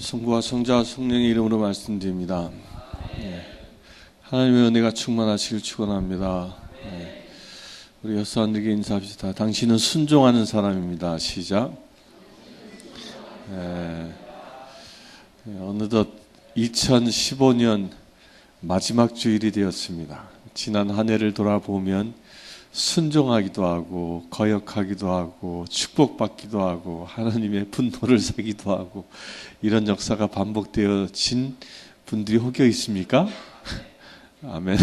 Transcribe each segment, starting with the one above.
성부와 성자와 성령의 이름으로 말씀드립니다. 하나님의 은혜가 충만하시길 축원합니다. 우리 여사님들에게 인사합시다. 당신은 순종하는 사람입니다. 시작. 어느덧 2015년 마지막 주일이 되었습니다. 지난 한 해를 돌아보면 순종하기도 하고 거역하기도 하고 축복받기도 하고 하나님의 분노를 사기도 하고 이런 역사가 반복되어진 분들이 혹여 있습니까? 아멘.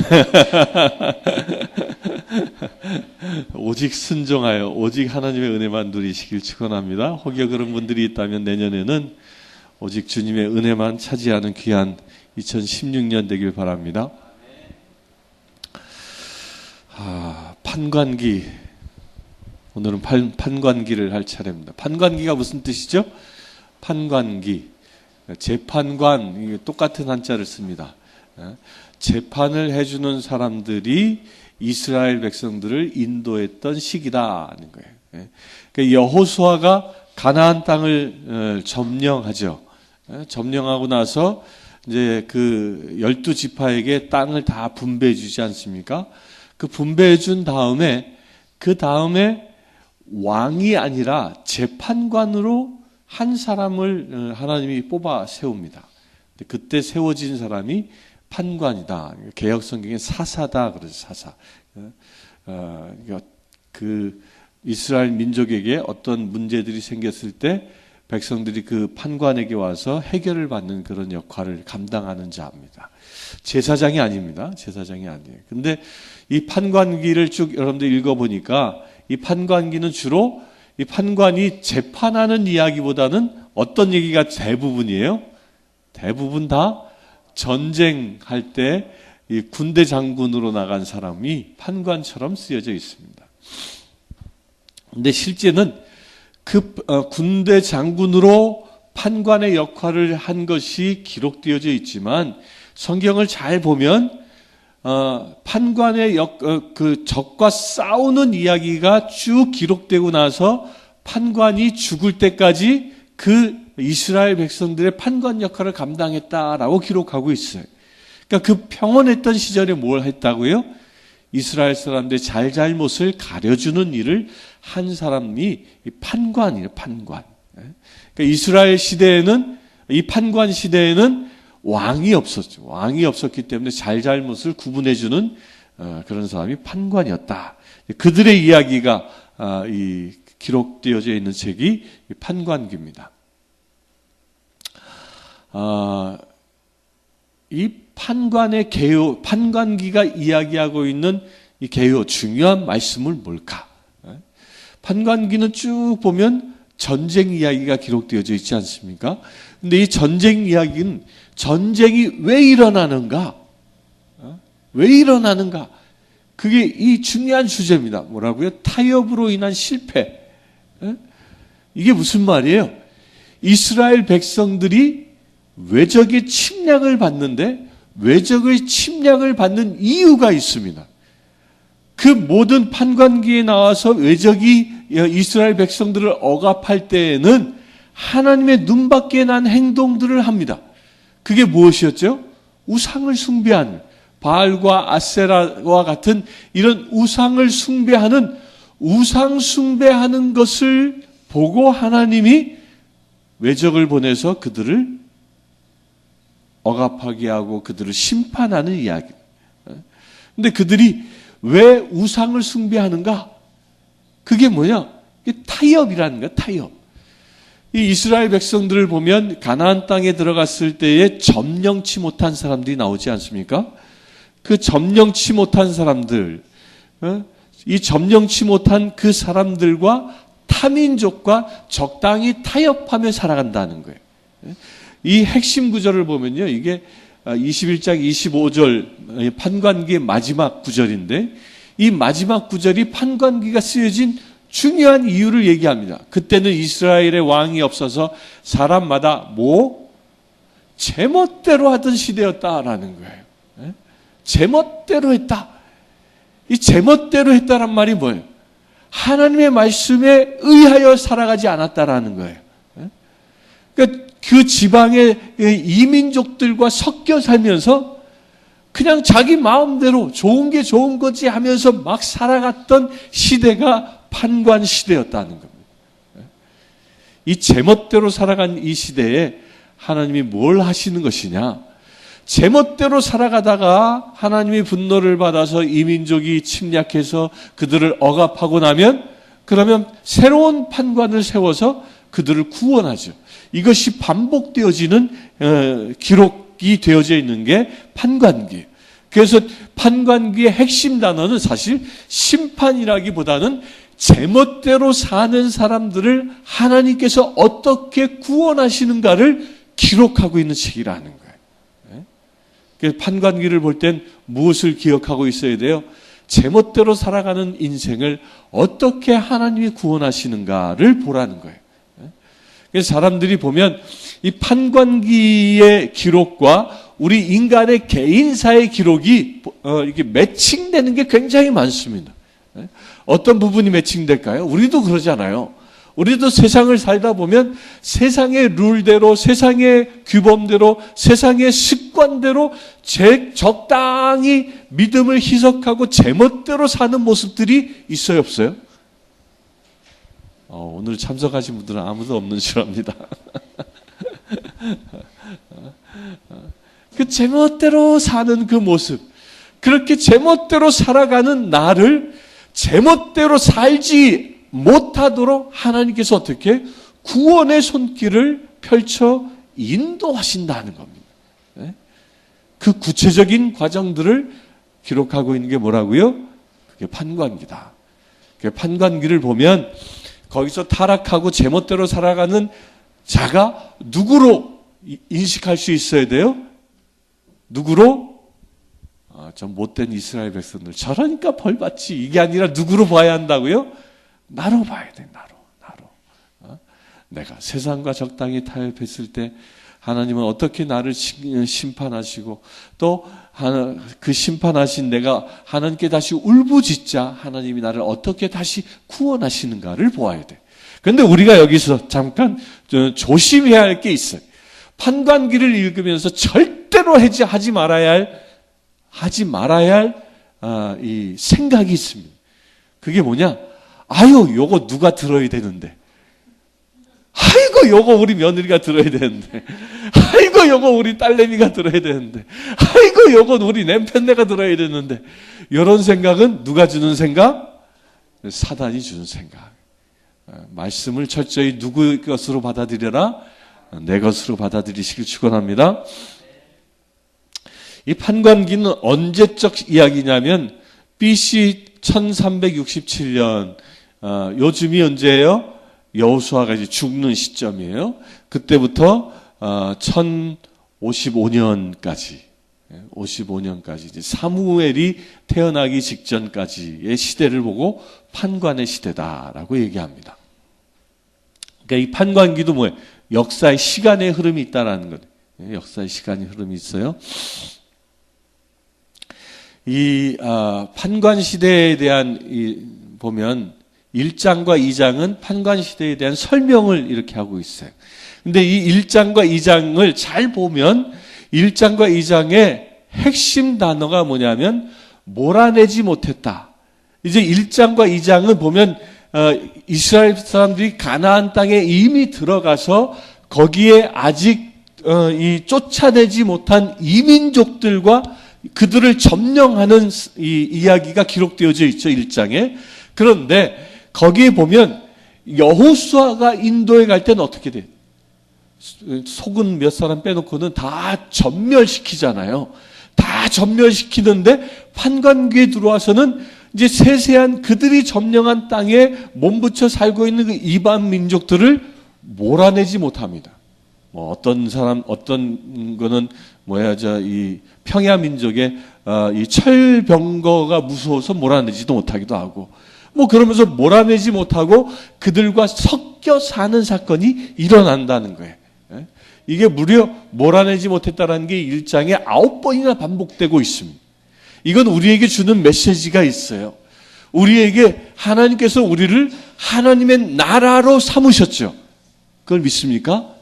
오직 순종하여 오직 하나님의 은혜만 누리시길 축원합니다. 혹여 그런 분들이 있다면 내년에는 오직 주님의 은혜만 차지하는 귀한 2016년 되길 바랍니다. 판관기. 오늘은 판관기를 할 차례입니다. 판관기가 무슨 뜻이죠? 판관기. 재판관, 이게 똑같은 한자를 씁니다. 재판을 해주는 사람들이 이스라엘 백성들을 인도했던 시기다 하는 거예요. 그러니까 여호수아가 가나안 땅을 점령하죠. 점령하고 나서 이제 그 12지파에게 땅을 다 분배해 주지 않습니까? 그 분배해 준 다음에 그 다음에 왕이 아니라 재판관으로 한 사람을 하나님이 뽑아 세웁니다. 그때 세워진 사람이 판관이다. 개역 성경에 사사다 그러죠. 사사. 그 이스라엘 민족에게 어떤 문제들이 생겼을 때 백성들이 그 판관에게 와서 해결을 받는 그런 역할을 감당하는 자입니다. 제사장이 아닙니다. 제사장이 아니에요. 근데 이 판관기를 쭉 여러분들 읽어보니까 이 판관기는 주로 이 판관이 재판하는 이야기보다는 어떤 얘기가 대부분이에요? 대부분 다 전쟁할 때 이 군대 장군으로 나간 사람이 판관처럼 쓰여져 있습니다. 근데 실제는 그 군대 장군으로 판관의 역할을 한 것이 기록되어져 있지만 성경을 잘 보면 판관의 그 적과 싸우는 이야기가 쭉 기록되고 나서 판관이 죽을 때까지 그 이스라엘 백성들의 판관 역할을 감당했다라고 기록하고 있어요. 그러니까 그 평온했던 시절에 뭘 했다고요? 이스라엘 사람들의 잘잘못을 가려주는 일을 한 사람이 판관이에요. 판관. 그러니까 이스라엘 시대에는 이 판관 시대에는 왕이 없었죠. 왕이 없었기 때문에 잘잘못을 구분해주는 그런 사람이 판관이었다. 그들의 이야기가 기록되어져 있는 책이 판관기입니다. 이 판관의 개요, 판관기가 이야기하고 있는 이 개요, 중요한 말씀은 뭘까? 판관기는 쭉 보면 전쟁 이야기가 기록되어져 있지 않습니까? 근데 이 전쟁 이야기는 전쟁이 왜 일어나는가? 왜 일어나는가? 그게 이 중요한 주제입니다. 뭐라고요? 타협으로 인한 실패. 이게 무슨 말이에요? 이스라엘 백성들이 외적의 침략을 받는데 외적의 침략을 받는 이유가 있습니다. 그 모든 판관기에 나와서 외적이 이스라엘 백성들을 억압할 때에는 하나님의 눈밖에 난 행동들을 합니다. 그게 무엇이었죠? 우상을 숭배하는, 바알과 아세라와 같은 이런 우상을 숭배하는, 우상 숭배하는 것을 보고 하나님이 외적을 보내서 그들을 억압하게 하고 그들을 심판하는 이야기. 근데 그들이 왜 우상을 숭배하는가? 그게 뭐냐? 이게 타협이라는 거야, 타협. 이 이스라엘 백성들을 보면 가나안 땅에 들어갔을 때에 점령치 못한 사람들이 나오지 않습니까? 그 점령치 못한 사람들, 이 점령치 못한 그 사람들과 타민족과 적당히 타협하며 살아간다는 거예요. 이 핵심 구절을 보면요, 이게 21장 25절 판관기의 마지막 구절인데 이 마지막 구절이 판관기가 쓰여진 중요한 이유를 얘기합니다. 그때는 이스라엘의 왕이 없어서 사람마다 제멋대로 하던 시대였다라는 거예요. 제멋대로 했다. 이 제멋대로 했다란 말이 뭐예요? 하나님의 말씀에 의하여 살아가지 않았다라는 거예요. 그러니까 그 지방의 이민족들과 섞여 살면서 그냥 자기 마음대로 좋은 게 좋은 거지 하면서 막 살아갔던 시대가 판관 시대였다는 겁니다. 이 제멋대로 살아간 이 시대에 하나님이 뭘 하시는 것이냐? 제멋대로 살아가다가 하나님이 분노를 받아서 이민족이 침략해서 그들을 억압하고 나면 그러면 새로운 판관을 세워서 그들을 구원하죠. 이것이 반복되어지는 기록이 되어져 있는 게 판관기예요. 그래서 판관기의 핵심 단어는 사실 심판이라기보다는 제멋대로 사는 사람들을 하나님께서 어떻게 구원하시는가를 기록하고 있는 책이라는 거예요. 그래서 판관기를 볼 땐 무엇을 기억하고 있어야 돼요? 제멋대로 살아가는 인생을 어떻게 하나님이 구원하시는가를 보라는 거예요. 그래서 사람들이 보면 이 판관기의 기록과 우리 인간의 개인사의 기록이 이렇게 매칭되는 게 굉장히 많습니다. 어떤 부분이 매칭될까요? 우리도 그러잖아요. 우리도 세상을 살다 보면 세상의 룰대로, 세상의 규범대로, 세상의 습관대로 적당히 믿음을 희석하고 제멋대로 사는 모습들이 있어요, 없어요? 오늘 참석하신 분들은 아무도 없는 줄 압니다. 그 제멋대로 사는 그 모습, 그렇게 제멋대로 살아가는 나를 제멋대로 살지 못하도록 하나님께서 어떻게 구원의 손길을 펼쳐 인도하신다는 겁니다. 그 구체적인 과정들을 기록하고 있는 게 뭐라고요? 그게 판관기다. 판관기를 보면 거기서 타락하고 제멋대로 살아가는 자가 누구로 인식할 수 있어야 돼요? 누구로? 좀 못된 이스라엘 백성들. 저러니까 벌 받지. 이게 아니라 누구로 봐야 한다고요? 나로 봐야 돼. 나로. 내가 세상과 적당히 타협했을 때 하나님은 어떻게 나를 심판하시고 또 그 심판하신 내가 하나님께 다시 울부짖자 하나님이 나를 어떻게 다시 구원하시는가를 보아야 돼. 그런데 우리가 여기서 잠깐 조심해야 할 게 있어요. 판관기를 읽으면서 절대로 하지 말아야 할 이 생각이 있습니다. 그게 뭐냐? 아유, 요거 누가 들어야 되는데. 아이고, 요거 우리 며느리가 들어야 되는데. 아이고, 요거 우리 딸내미가 들어야 되는데. 아이고, 요거 우리 남편네가 들어야 되는데. 이런 생각은 누가 주는 생각? 사단이 주는 생각. 말씀을 철저히 누구 것으로 받아들여라? 내 것으로 받아들이시길 축원합니다. 이 판관기는 언제적 이야기냐면 BC 1367년 요즘이 언제예요? 여호수아가 이제 죽는 시점이에요. 그때부터 1055년까지 이제 사무엘이 태어나기 직전까지의 시대를 보고 판관의 시대다라고 얘기합니다. 그러니까 이 판관기도 뭐예요? 역사의 시간의 흐름이 있다라는 거예요. 역사의 시간의 흐름이 있어요. 이 판관 시대에 대한 보면 1장과 2장은 판관 시대에 대한 설명을 이렇게 하고 있어요. 근데 이 1장과 2장을 잘 보면 1장과 2장의 핵심 단어가 뭐냐면 몰아내지 못했다. 이제 1장과 2장은 보면 이스라엘 사람들이 가나안 땅에 이미 들어가서 거기에 아직 이 쫓아내지 못한 이민족들과 그들을 점령하는 이 이야기가 기록되어져 있죠. 1장에. 그런데 거기에 보면 여호수아가 인도에 갈 때는 어떻게 돼요? 속은 몇 사람 빼놓고는 다 전멸시키잖아요. 다 전멸시키는데 판관기에 들어와서는 이제 세세한 그들이 점령한 땅에 몸붙여 살고 있는 그 이방 민족들을 몰아내지 못합니다. 어떤 거는 이 평야 민족의 이 철병거가 무서워서 몰아내지도 못하기도 하고, 그러면서 몰아내지 못하고 그들과 섞여 사는 사건이 일어난다는 거예요. 이게 무려 몰아내지 못했다는 게 1장에 9번이나 반복되고 있습니다. 이건 우리에게 주는 메시지가 있어요. 우리에게 하나님께서 우리를 하나님의 나라로 삼으셨죠. 그걸 믿습니까?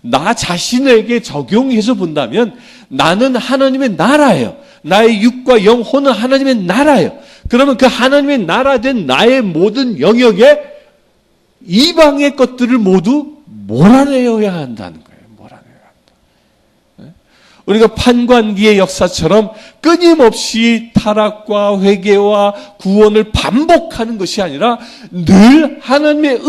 나 자신에게 적용해서 본다면 나는 하나님의 나라예요. 나의 육과 영혼은 하나님의 나라예요. 그러면 그 하나님의 나라된 나의 모든 영역에 이방의 것들을 모두 몰아내어야 한다는 거예요. 몰아내어야 한다. 우리가 판관기의 역사처럼 끊임없이 타락과 회개와 구원을 반복하는 것이 아니라 늘 하나님의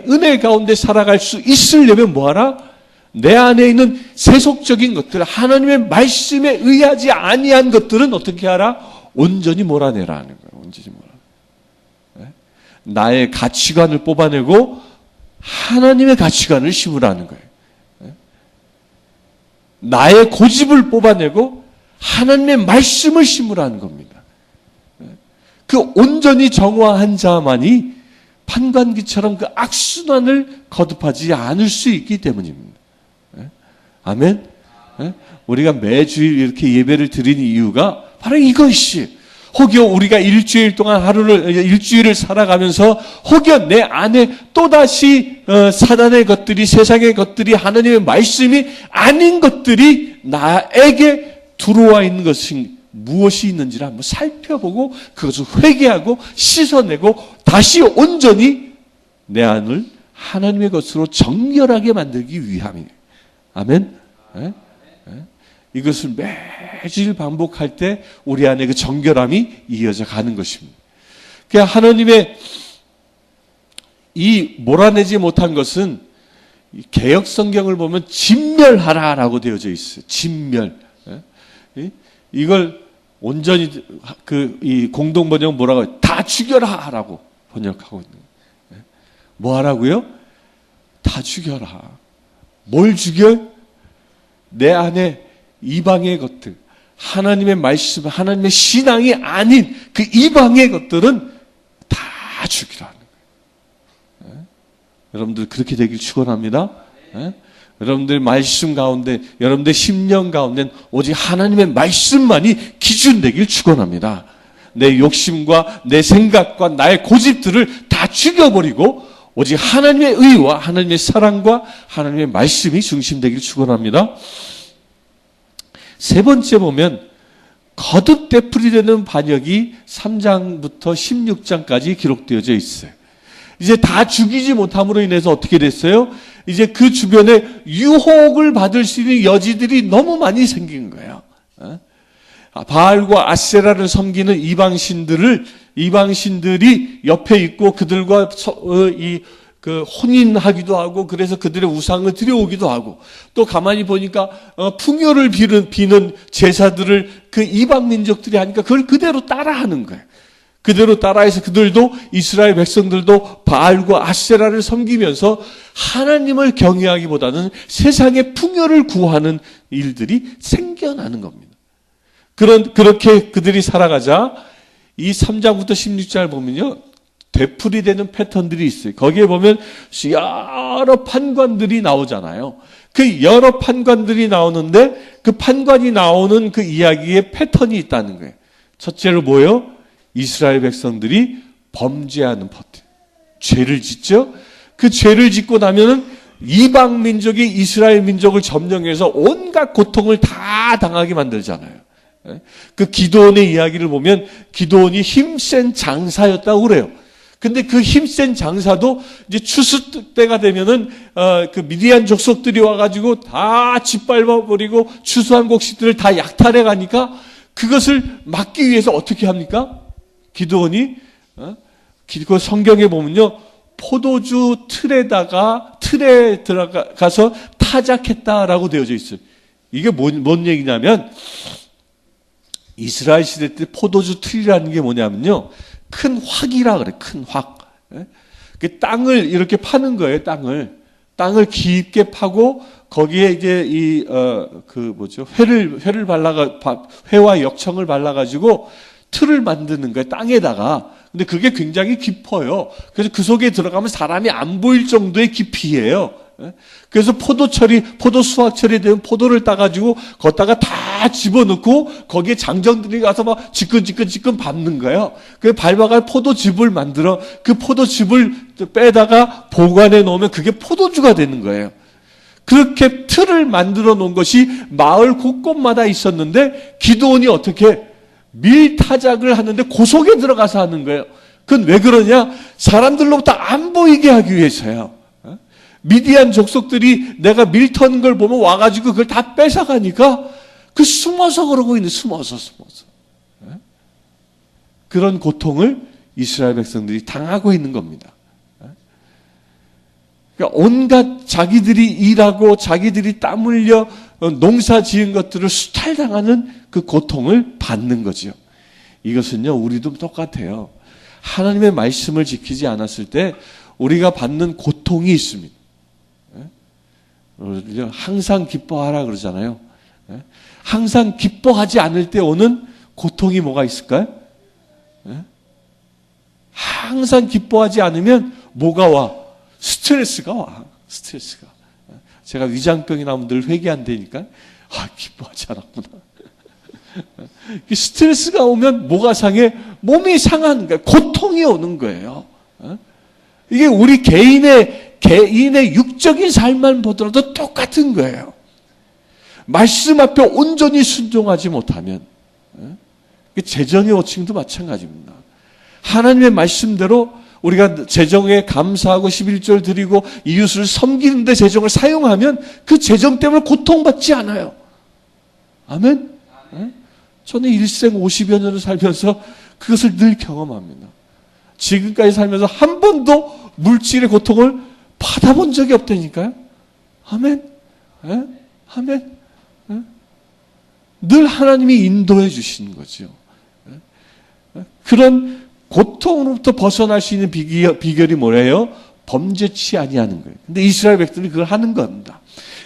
은혜 가운데 살아갈 수 있으려면 뭐하라? 내 안에 있는 세속적인 것들, 하나님의 말씀에 의하지 아니한 것들은 어떻게 하라? 온전히 몰아내라는 거예요. 온전히 몰아내. 나의 가치관을 뽑아내고 하나님의 가치관을 심으라는 거예요. 나의 고집을 뽑아내고 하나님의 말씀을 심으라는 겁니다. 그 온전히 정화한 자만이 판관기처럼 그 악순환을 거듭하지 않을 수 있기 때문입니다. 아멘? 우리가 매주일 이렇게 예배를 드리는 이유가 바로 이것이, 혹여 우리가 일주일 동안 일주일을 살아가면서 혹여 내 안에 또다시 사단의 것들이, 세상의 것들이, 하나님의 말씀이 아닌 것들이 나에게 들어와 있는 것이 무엇이 있는지를 한번 살펴보고 그것을 회개하고 씻어내고 다시 온전히 내 안을 하나님의 것으로 정결하게 만들기 위함이에요. 아멘? 이것을 매일 반복할 때 우리 안에 그 정결함이 이어져 가는 것입니다. 그러니까 하나님의 이 몰아내지 못한 것은 개역 성경을 보면 진멸하라라고 되어져 있어요. 진멸. 이걸 온전히 이 공동 번역은 뭐라고 해요? 다 죽여라라고 번역하고 있는 거예요. 뭐 하라고요? 다 죽여라. 뭘 죽여? 내 안에 이방의 것들, 하나님의 말씀, 하나님의 신앙이 아닌 그 이방의 것들은 다 죽이라는 거예요. 여러분들 그렇게 되길 축원합니다. 여러분들 말씀 가운데, 여러분들 심령 가운데 오직 하나님의 말씀만이 기준 되길 축원합니다. 내 욕심과 내 생각과 나의 고집들을 다 죽여버리고 오직 하나님의 의와 하나님의 사랑과 하나님의 말씀이 중심되길 축원합니다. 세 번째 보면 거듭 되풀이되는 반역이 3장부터 16장까지 기록되어져 있어요. 이제 다 죽이지 못함으로 인해서 어떻게 됐어요? 이제 그 주변에 유혹을 받을 수 있는 여지들이 너무 많이 생긴 거예요. 바알과 아세라를 섬기는 이방신들이 옆에 있고 그들과 혼인하기도 하고, 그래서 그들의 우상을 들여오기도 하고, 또 가만히 보니까 풍요를 비는 제사들을 그 이방 민족들이 하니까 그걸 그대로 따라하는 거예요. 그대로 따라해서 그들도, 이스라엘 백성들도 바알과 아세라를 섬기면서 하나님을 경외하기보다는 세상의 풍요를 구하는 일들이 생겨나는 겁니다. 그렇게 그들이 살아가자 이 3장부터 16장을 보면요, 되풀이되는 패턴들이 있어요. 거기에 보면 여러 판관들이 나오잖아요. 그 여러 판관들이 나오는데 그 판관이 나오는 그 이야기에 패턴이 있다는 거예요. 첫째로 뭐예요? 이스라엘 백성들이 범죄하는 패턴. 죄를 짓죠. 그 죄를 짓고 나면은 이방 민족이 이스라엘 민족을 점령해서 온갖 고통을 다 당하게 만들잖아요. 그 기드온의 이야기를 보면 기드온이 힘센 장사였다고 그래요. 근데 그 힘센 장사도 이제 추수 때가 되면은 그 미디안 족속들이 와가지고 다 짓밟아버리고 추수한 곡식들을 다 약탈해 가니까 그것을 막기 위해서 어떻게 합니까? 기드온이 그 성경에 보면요, 포도주 틀에 들어가서 타작했다라고 되어져 있어요. 이게 뭔 얘기냐면, 이스라엘 시대 때 포도주 틀이라는 게 뭐냐면요, 큰 확이라 그래. 큰 확. 그 땅을 이렇게 파는 거예요. 땅을 깊게 파고 거기에 이제 회와 역청을 발라가지고 틀을 만드는 거예요. 땅에다가. 근데 그게 굉장히 깊어요. 그래서 그 속에 들어가면 사람이 안 보일 정도의 깊이예요. 그래서 포도 수확철이 되면 포도를 따가지고 걷다가 다 집어넣고 거기에 장정들이 가서 막 지끈지끈 밟는 거예요. 그 밟아가 포도즙을 만들어 그 포도즙을 빼다가 보관해 놓으면 그게 포도주가 되는 거예요. 그렇게 틀을 만들어 놓은 것이 마을 곳곳마다 있었는데 기드온이 어떻게 밀타작을 하는데 그 속에 들어가서 하는 거예요. 그건 왜 그러냐? 사람들로부터 안 보이게 하기 위해서요. 미디안 족속들이 내가 밀 터는 걸 보면 와가지고 그걸 다 뺏어가니까 그 숨어서 그러고 있는, 숨어서. 그런 고통을 이스라엘 백성들이 당하고 있는 겁니다. 그러니까 온갖 자기들이 일하고 자기들이 땀 흘려 농사 지은 것들을 수탈당하는 그 고통을 받는 거죠. 이것은요, 우리도 똑같아요. 하나님의 말씀을 지키지 않았을 때 우리가 받는 고통이 있습니다. 항상 기뻐하라 그러잖아요. 항상 기뻐하지 않을 때 오는 고통이 뭐가 있을까요? 항상 기뻐하지 않으면 뭐가 와? 스트레스가 와. 스트레스가. 제가 위장병이 나면 늘 회개한다니까. 기뻐하지 않았구나. 스트레스가 오면 뭐가 상해? 몸이 상하는 거예요. 고통이 오는 거예요. 이게 우리 개인의 육적인 삶만 보더라도 똑같은 거예요. 말씀 앞에 온전히 순종하지 못하면, 재정의 호칭도 마찬가지입니다. 하나님의 말씀대로 우리가 재정에 감사하고 11절 드리고 이웃을 섬기는데 재정을 사용하면 그 재정 때문에 고통받지 않아요. 아멘? 저는 일생 50여 년을 살면서 그것을 늘 경험합니다. 지금까지 살면서 한 번도 물질의 고통을 받아본 적이 없다니까요. 아멘? 아멘? 늘 하나님이 인도해 주시는 거죠. 그런 고통으로부터 벗어날 수 있는 비결이 뭐래요? 범죄치 아니하는 거예요. 근데 이스라엘 백성들이 그걸 하는 겁니다.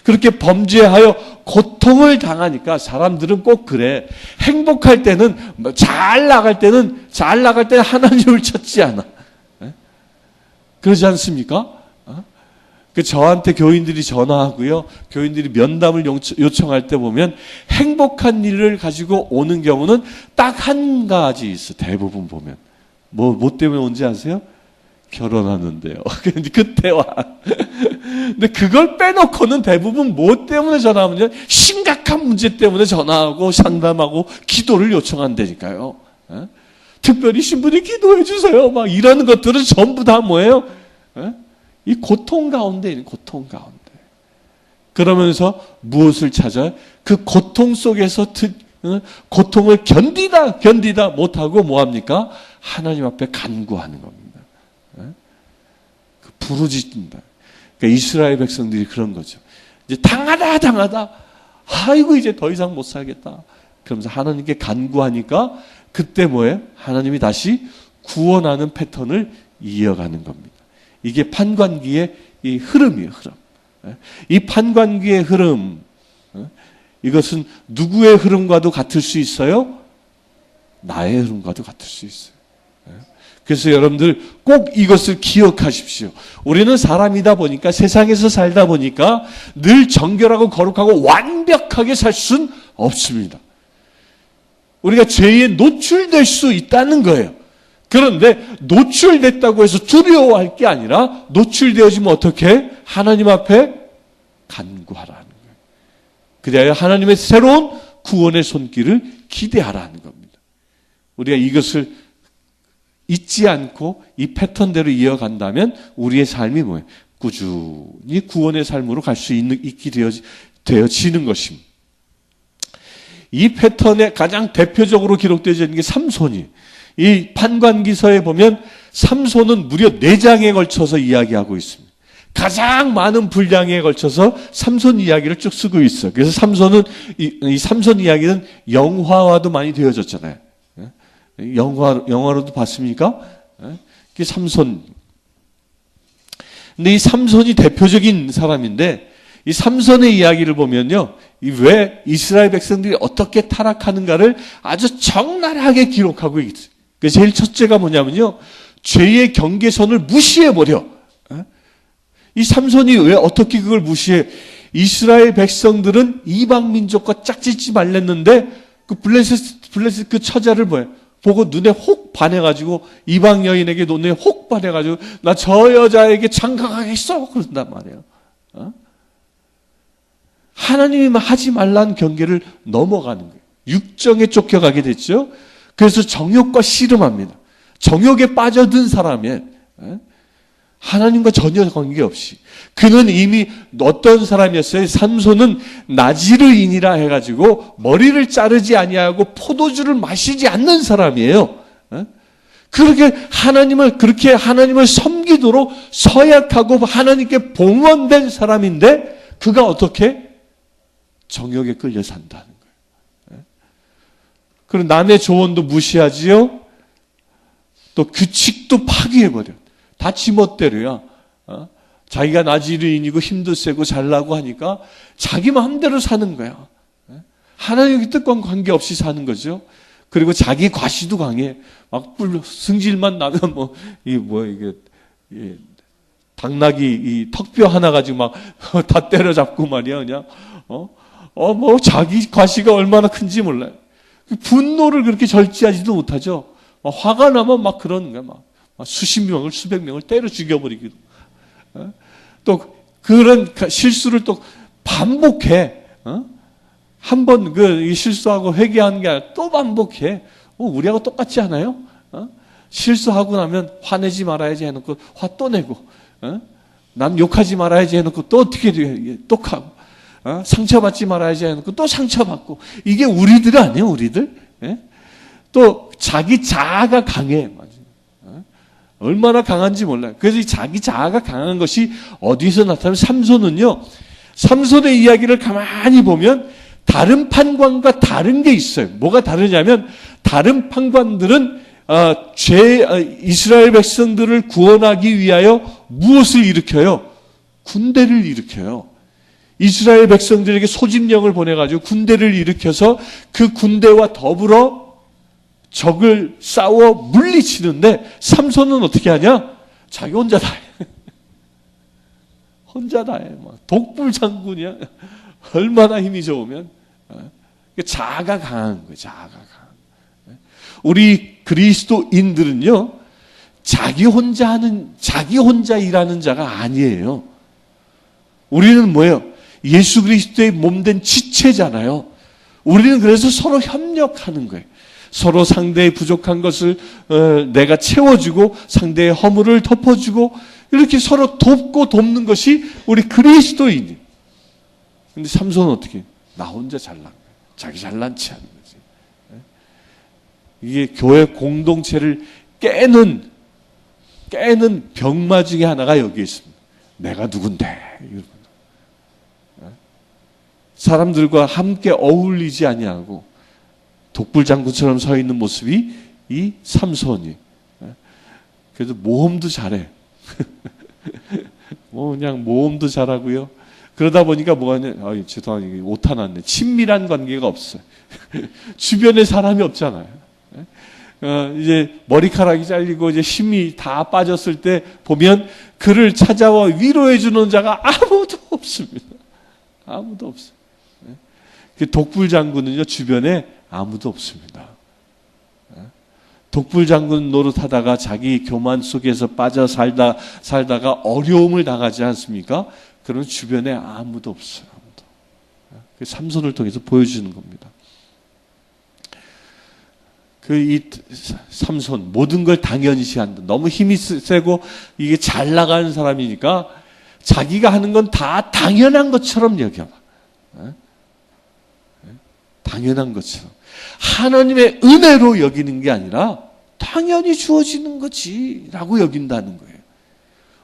그렇게 범죄하여 고통을 당하니까 사람들은 꼭 그래. 행복할 때는, 잘 나갈 때는 하나님을 찾지 않아. 그러지 않습니까? 저한테 교인들이 전화하고요. 교인들이 면담을 요청할 때 보면 행복한 일을 가지고 오는 경우는 딱 한 가지 있어. 대부분 보면. 뭐 때문에 온지 아세요? 결혼하는데요. 그때 와. 근데 그걸 빼놓고는 대부분 뭐 때문에 전화하면 심각한 문제 때문에 전화하고 상담하고 기도를 요청한다니까요. 특별히 신부님 기도해 주세요. 막 이런 것들은 전부 다 뭐예요? 이 고통 가운데 있는 고통 가운데. 그러면서 무엇을 찾아요? 그 고통 속에서 고통을 견디다 못하고 뭐합니까? 하나님 앞에 간구하는 겁니다. 부르짖는다. 그러니까 이스라엘 백성들이 그런 거죠. 이제 당하다. 아이고 이제 더 이상 못 살겠다. 그러면서 하나님께 간구하니까 그때 뭐예요? 하나님이 다시 구원하는 패턴을 이어가는 겁니다. 이게 판관기의 이 흐름이에요. 흐름. 이 판관기의 흐름, 이것은 누구의 흐름과도 같을 수 있어요? 나의 흐름과도 같을 수 있어요. 그래서 여러분들 꼭 이것을 기억하십시오. 우리는 사람이다 보니까, 세상에서 살다 보니까 늘 정결하고 거룩하고 완벽하게 살 수는 없습니다. 우리가 죄에 노출될 수 있다는 거예요. 그런데 노출됐다고 해서 두려워할 게 아니라 노출되어지면 어떻게? 하나님 앞에 간구하라는 거예요. 그래야 하나님의 새로운 구원의 손길을 기대하라는 겁니다. 우리가 이것을 잊지 않고 이 패턴대로 이어간다면 우리의 삶이 뭐예요? 꾸준히 구원의 삶으로 갈 수 있게 되어지는 것입니다. 이 패턴에 가장 대표적으로 기록되어 있는 게 삼손이. 이 판관기서에 보면 삼손은 무려 4장에 걸쳐서 이야기하고 있습니다. 가장 많은 분량에 걸쳐서 삼손 이야기를 쭉 쓰고 있어요. 그래서 삼손은 이 삼손 이야기는 영화화도 많이 되어졌잖아요. 영화로도 봤습니까? 이게 삼손. 근데 이 삼손이 대표적인 사람인데 이 삼손의 이야기를 보면요, 왜 이스라엘 백성들이 어떻게 타락하는가를 아주 적나라하게 기록하고 있어요. 그 제일 첫째가 뭐냐면요, 죄의 경계선을 무시해버려. 이 삼손이 왜 어떻게 그걸 무시해? 이스라엘 백성들은 이방 민족과 짝짓지 말랬는데 그 블레셋 그 처자를 뭐예요? 보고 눈에 혹 반해가지고 이방 여인에게 눈에 혹 반해가지고 나 저 여자에게 장가가겠어 그런단 말이에요. 하나님이 하지 말라는 경계를 넘어가는 거예요. 육정에 쫓겨가게 됐죠. 그래서 정욕과 씨름합니다. 정욕에 빠져든 사람이 하나님과 전혀 관계없이 그는 이미 어떤 사람이었어요? 삼손은 나지르인이라 해가지고 머리를 자르지 아니하고 포도주를 마시지 않는 사람이에요. 그렇게 하나님을 섬기도록 서약하고 하나님께 봉헌된 사람인데 그가 어떻게 정욕에 끌려 산다는 거예요. 그리고 남의 조언도 무시하지요. 또 규칙도 파기해버려. 다 지멋대로야. 자기가 나지르인이고 힘도 세고 잘나고 하니까 자기 마음대로 사는 거야. 하나님의 뜻과 관계없이 사는 거죠. 그리고 자기 과시도 강해. 막 승질만 나면 당나귀 이 턱뼈 하나 가지고 막 다 때려잡고 말이야. 그냥 자기 과시가 얼마나 큰지 몰라요. 분노를 그렇게 절제하지도 못하죠. 화가 나면 막 그러는 거야. 막 수십 명을 수백 명을 때려 죽여버리기도. 또 그런 실수를 또 반복해. 한 번 실수하고 회개하는 게 아니라 또 반복해. 우리하고 똑같지 않아요? 실수하고 나면 화내지 말아야지 해놓고 화 또 내고, 남 욕하지 말아야지 해놓고 또 어떻게 또 하고, 상처받지 말아야지 해놓고 또 상처받고. 이게 우리들 아니에요, 우리들? 또 자기 자아가 강해. 얼마나 강한지 몰라요. 그래서 이 자기 자아가 강한 것이 어디서 나타나면 삼손은요. 삼손의 이야기를 가만히 보면 다른 판관과 다른 게 있어요. 뭐가 다르냐면 다른 판관들은 이스라엘 백성들을 구원하기 위하여 무엇을 일으켜요? 군대를 일으켜요. 이스라엘 백성들에게 소집령을 보내가지고 군대를 일으켜서 그 군대와 더불어 적을 싸워 물리치는데 삼손은 어떻게 하냐? 자기 혼자 다 해. 혼자 다 해. 독불 장군이야. 얼마나 힘이 좋으면. 자아가 강한 거예요. 자아가 강한. 우리 그리스도인들은요. 자기 혼자 일하는 자가 아니에요. 우리는 뭐예요? 예수 그리스도의 몸된 지체잖아요. 우리는 그래서 서로 협력하는 거예요. 서로 상대의 부족한 것을 내가 채워주고 상대의 허물을 덮어주고 이렇게 서로 돕고 돕는 것이 우리 그리스도인이에요. 근데 삼손은 어떻게? 나 혼자 잘난 거야. 자기 잘난 체 하는 거지. 이게 교회 공동체를 깨는 병마 중에 하나가 여기 있습니다. 내가 누군데? 사람들과 함께 어울리지 아니하고 독불장군처럼 서 있는 모습이 이 삼손이. 그래서 모험도 잘해. 그냥 모험도 잘하고요. 그러다 보니까 뭐가 있냐? 죄송하게 오타 났네. 친밀한 관계가 없어요. 주변에 사람이 없잖아요. 이제 머리카락이 잘리고 이제 힘이 다 빠졌을 때 보면 그를 찾아와 위로해 주는 자가 아무도 없습니다. 아무도 없어요. 독불장군은요 주변에 아무도 없습니다. 독불장군 노릇하다가 자기 교만 속에서 빠져 살다가 어려움을 당하지 않습니까? 그러면 주변에 아무도 없어요. 아무도. 그 삼손을 통해서 보여주는 겁니다. 이 삼손 모든 걸 당연시한다. 너무 힘이 세고 이게 잘 나가는 사람이니까 자기가 하는 건 다 당연한 것처럼 여겨. 당연한 것처럼. 하나님의 은혜로 여기는 게 아니라 당연히 주어지는 거지라고 여긴다는 거예요.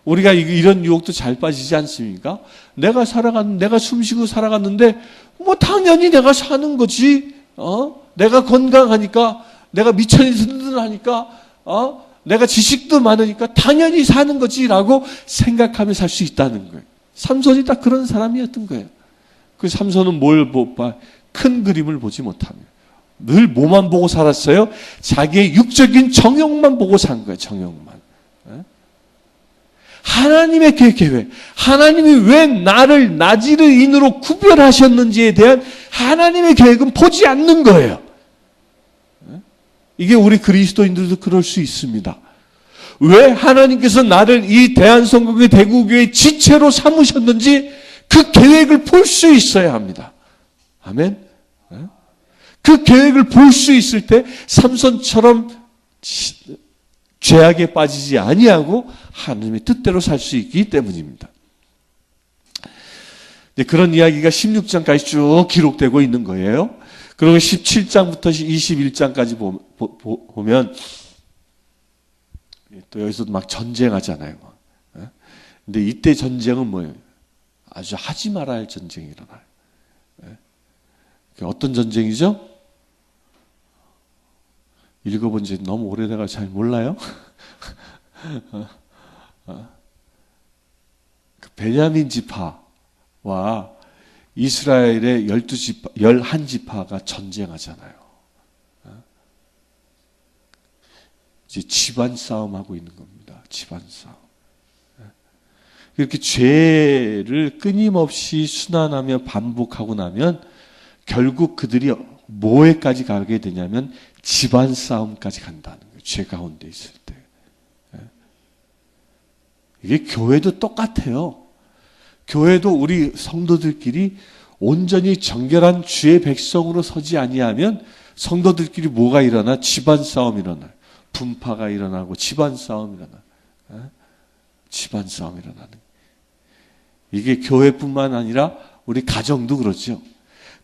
우리가 이런 유혹도 잘 빠지지 않습니까? 내가 숨쉬고 살아갔는데 뭐 당연히 내가 사는 거지. 내가 건강하니까, 내가 미천이 든든하니까, 내가 지식도 많으니까 당연히 사는 거지라고 생각하며 살 수 있다는 거예요. 삼손이 딱 그런 사람이었던 거예요. 그 삼손은 뭘 못 봐? 큰 그림을 보지 못합니다. 늘 뭐만 보고 살았어요? 자기의 육적인 정욕만 보고 산 거예요. 정욕만. 하나님의 계획, 하나님이 왜 나를 나지르인으로 구별하셨는지에 대한 하나님의 계획은 보지 않는 거예요. 이게 우리 그리스도인들도 그럴 수 있습니다. 왜 하나님께서 나를 이 대한성공회 대구교회 지체로 삼으셨는지 그 계획을 볼 수 있어야 합니다. 아멘. 그 계획을 볼 수 있을 때 삼손처럼 죄악에 빠지지 아니하고 하나님의 뜻대로 살 수 있기 때문입니다. 그런 이야기가 16장까지 쭉 기록되고 있는 거예요. 그리고 17장부터 21장까지 보면 또 여기서도 막 전쟁하잖아요. 근데 이때 전쟁은 뭐예요? 아주 하지 말아야 할 전쟁이 일어나요. 어떤 전쟁이죠? 읽어본 지 너무 오래돼서 잘 몰라요? 그 베냐민 지파와 이스라엘의 11지파가 전쟁하잖아요. 이제 집안 싸움하고 있는 겁니다. 집안 싸움. 이렇게 죄를 끊임없이 순환하며 반복하고 나면 결국 그들이 뭐에까지 가게 되냐면 집안 싸움까지 간다는 거예요. 죄 가운데 있을 때. 이게 교회도 똑같아요. 교회도 우리 성도들끼리 온전히 정결한 주의 백성으로 서지 아니하면 성도들끼리 뭐가 일어나? 집안 싸움이 일어나요. 분파가 일어나고 집안 싸움이 일어나요. 집안 싸움이 일어나는 거예요. 이게 교회뿐만 아니라 우리 가정도 그렇죠.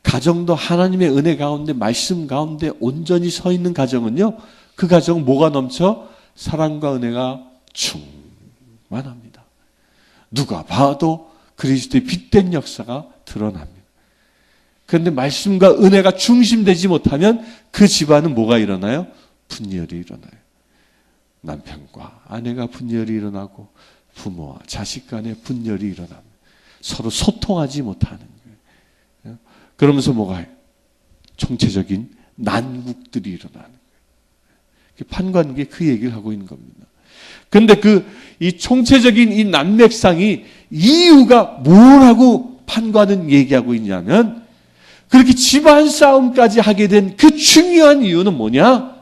가정도 하나님의 은혜 가운데 말씀 가운데 온전히 서 있는 가정은요. 그 가정은 뭐가 넘쳐? 사랑과 은혜가 충만합니다. 누가 봐도 그리스도의 빛된 역사가 드러납니다. 그런데 말씀과 은혜가 중심되지 못하면 그 집안은 뭐가 일어나요? 분열이 일어나요. 남편과 아내가 분열이 일어나고 부모와 자식 간의 분열이 일어납니다. 서로 소통하지 못하는 거예요. 그러면서 뭐가 해요? 총체적인 난국들이 일어나는 거예요. 판관계 그 얘기를 하고 있는 겁니다. 그런데 이 총체적인 이 난맥상이 이유가 뭐라고 판관은 얘기하고 있냐면 그렇게 집안 싸움까지 하게 된 그 중요한 이유는 뭐냐?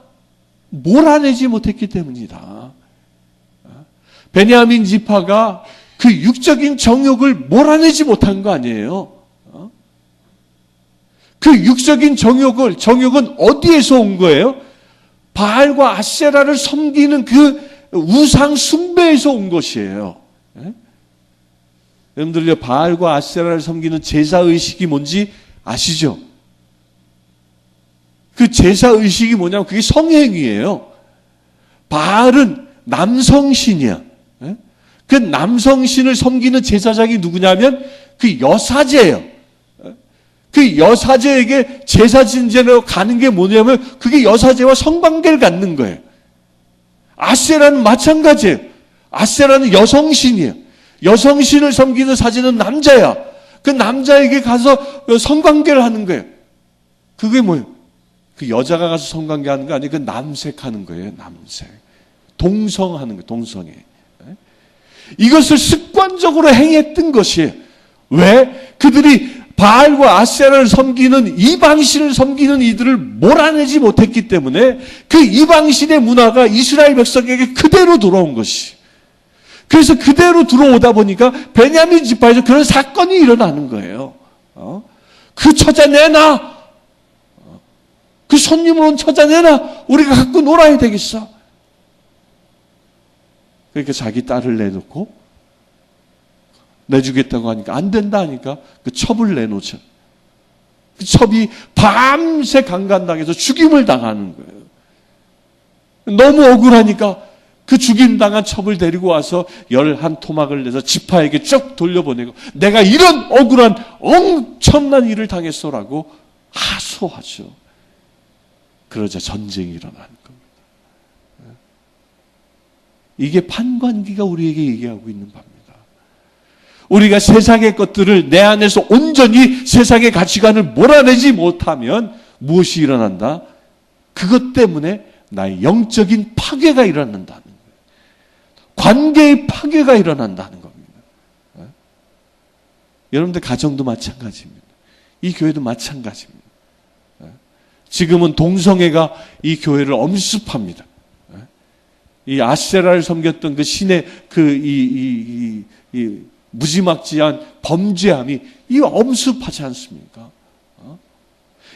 몰아내지 못했기 때문이다. 베냐민 지파가 그 육적인 정욕을 몰아내지 못한 거 아니에요. 그 육적인 정욕은 어디에서 온 거예요? 바알과 아세라를 섬기는 그 우상 숭배에서 온 것이에요. 여러분들 바알과 아세라를 섬기는 제사의식이 뭔지 아시죠? 그 제사의식이 뭐냐면 그게 성행위예요. 바알은 남성신이야. 그 남성신을 섬기는 제사장이 누구냐면 그 여사제예요. 그 여사제에게 제사 진제로 가는 게 뭐냐면 그게 여사제와 성관계를 갖는 거예요. 아세라는 마찬가지예요. 아세라는 여성신이에요. 여성신을 섬기는 사제는 남자야. 그 남자에게 가서 성관계를 하는 거예요. 그게 뭐예요? 그 여자가 가서 성관계 하는 거 아니에요. 그 남색하는 거예요. 남색. 동성하는 거예요. 동성애. 이것을 습관적으로 행했던 것이에요. 왜? 그들이 바알과 아세라를 섬기는 이방신을 섬기는 이들을 몰아내지 못했기 때문에 그 이방신의 문화가 이스라엘 백성에게 그대로 들어온 것이. 그래서 그대로 들어오다 보니까 베냐민 지파에서 그런 사건이 일어나는 거예요. 그 찾아내놔. 그 손님을 온 찾아내놔. 우리가 갖고 놀아야 되겠어. 그러니까 자기 딸을 내놓고 내주겠다고 하니까 안 된다 하니까 그 첩을 내놓죠. 그 첩이 밤새 강간당해서 죽임을 당하는 거예요. 너무 억울하니까 그 죽임당한 첩을 데리고 와서 11토막을 내서 지파에게 쭉 돌려보내고 내가 이런 억울한 엄청난 일을 당했어라고 하소하죠. 그러자 전쟁이 일어나는 겁니다. 이게 판관기가 우리에게 얘기하고 있는 바입니다. 우리가 세상의 것들을 내 안에서 온전히 세상의 가치관을 몰아내지 못하면 무엇이 일어난다? 그것 때문에 나의 영적인 파괴가 일어난다는 거예요. 관계의 파괴가 일어난다는 겁니다. 여러분들 가정도 마찬가지입니다. 이 교회도 마찬가지입니다. 지금은 동성애가 이 교회를 엄습합니다. 이 아세라를 섬겼던 그 신의 무지막지한 범죄함이 이 엄습하지 않습니까?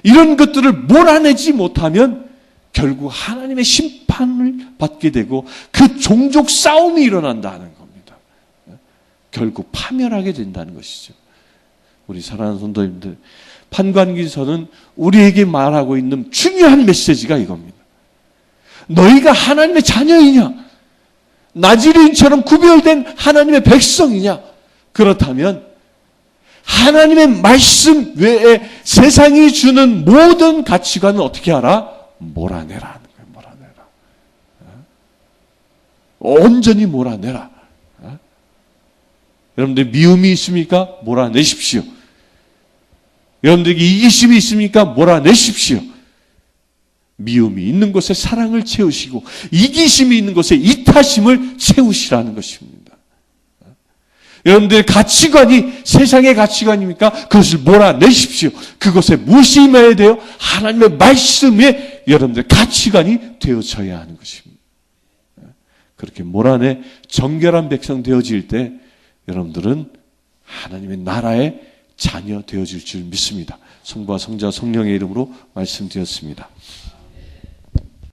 이런 것들을 몰아내지 못하면 결국 하나님의 심판을 받게 되고 그 종족 싸움이 일어난다는 겁니다. 결국 파멸하게 된다는 것이죠. 우리 사랑하는 성도님들, 판관기서는 우리에게 말하고 있는 중요한 메시지가 이겁니다. 너희가 하나님의 자녀이냐? 나지레인처럼 구별된 하나님의 백성이냐? 그렇다면 하나님의 말씀 외에 세상이 주는 모든 가치관은 어떻게 하라? 몰아내라 하는 거예요. 몰아내라. 온전히 몰아내라. 여러분들 미움이 있습니까? 몰아내십시오. 여러분들에게 이기심이 있습니까? 몰아내십시오. 미움이 있는 곳에 사랑을 채우시고 이기심이 있는 곳에 이타심을 채우시라는 것입니다. 여러분들의 가치관이 세상의 가치관입니까? 그것을 몰아내십시오. 그것에 무엇이 임해야 돼요? 하나님의 말씀에 여러분들의 가치관이 되어져야 하는 것입니다. 그렇게 몰아내 정결한 백성 되어질 때 여러분들은 하나님의 나라의 자녀 되어질 줄 믿습니다. 성부와 성자 성령의 이름으로 말씀드렸습니다.